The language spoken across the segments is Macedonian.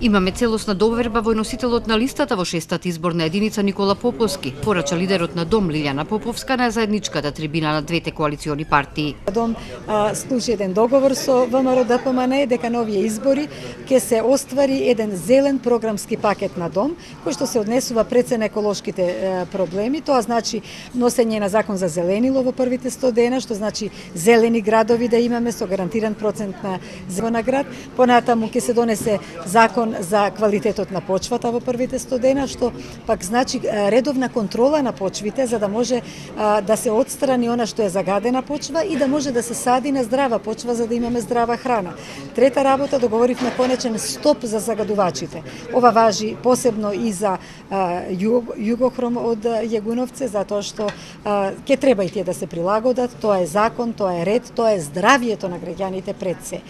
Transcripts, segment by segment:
Имаме целосна доверба во носителот на листата во 6-та изборна единица Никола Поповски, порача лидерот на Дом Лилјана Поповска на заедничката трибина на двете коалициони партии. Дом склучи еден договор со ВМРО ДПМН дека на овие избори ќе се оствари еден зелен програмски пакет на Дом кој што се однесува пред се на еколошките проблеми. Тоа значи носење на закон за зеленило во првите 100 дена, што значи зелени градови да имаме со гарантиран процент на зелена град. Понатаму ќе се донесе закон за квалитетот на почвата во првите 100 дена, што пак значи редовна контрола на почвите за да може да се отстрани она што е загадена почва и да може да се сади на здрава почва за да имаме здрава храна. Трета работа, договоривме конечен стоп за загадувачите. Ова важи посебно и за југохром од Јагуновце, затоа што ќе треба и тие да се прилагодат. Тоа е закон, тоа е ред, тоа е здравието на граѓаните пред се.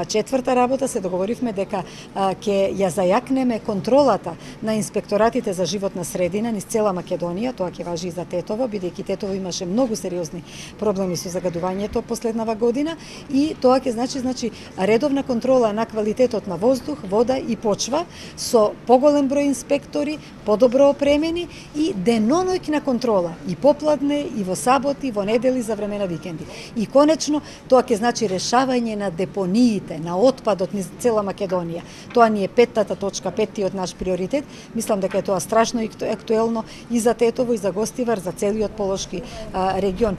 Четврта работа, се договоривме дека ќе ја зајакнеме контролата на инспекторатите за животна средина низ цела Македонија, тоа ќе важи и за Тетово, бидејќи Тетово имаше многу сериозни проблеми со загадувањето последнава година и тоа ќе значи редовна контрола на квалитетот на воздух, вода и почва со поголем број инспектори, подобро опремени и деноноќна контрола и попладне и во саботи, во недели за време на викенди. И конечно тоа ќе значи решавање на депониите, на отпадот низ цела Македонија. Тоа ни е петтата точка, петтиот наш приоритет. Мислам дека е тоа страшно актуелно и за Тетово и за Гостивар, за целиот Полошки регион.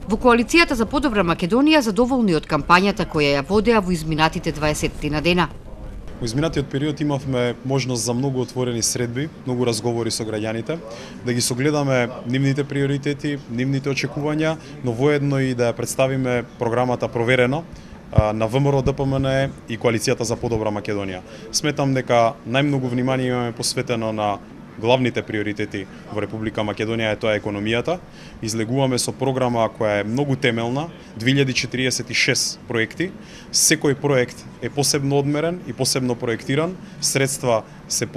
Во коалицијата за подобра Македонија задоволни од кампањата која ја водеа во изминатите 20 на дена. Во изминатиот период имавме можност за многу отворени средби, многу разговори со граѓаните, да ги согледаме нивните приоритети, нивните очекувања, но воедно и да ја представиме програмата проверено на ВМРО ДПМН и коалицијата за подобра Македонија. Сметам дека најмногу внимание имаме посветено на главните приоритети во Република Македонија, тоа е економијата. Излегуваме со програма која е многу темелна, 2046 проекти. Секој проект е посебно одмерен и посебно проектиран, средства се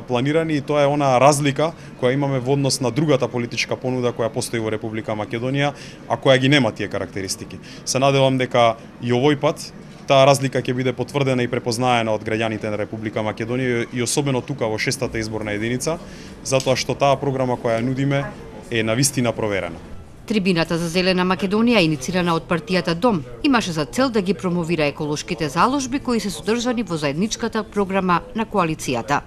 планирани и тоа е онаа разлика која имаме во однос на другата политичка понуда која постои во Република Македонија, а која ги нема тие карактеристики. Се надевам дека и овој пат таа разлика ќе биде потврдена и препознаена од граѓаните на Република Македонија и особено тука во 6-та изборна единица, затоа што таа програма која ја нудиме е навистина проверена. Трибината за зелена Македонија, иницирана од партијата Дом, имаше за цел да ги промовира еколошките заложби кои се содржани во заедничката програма на коалицијата.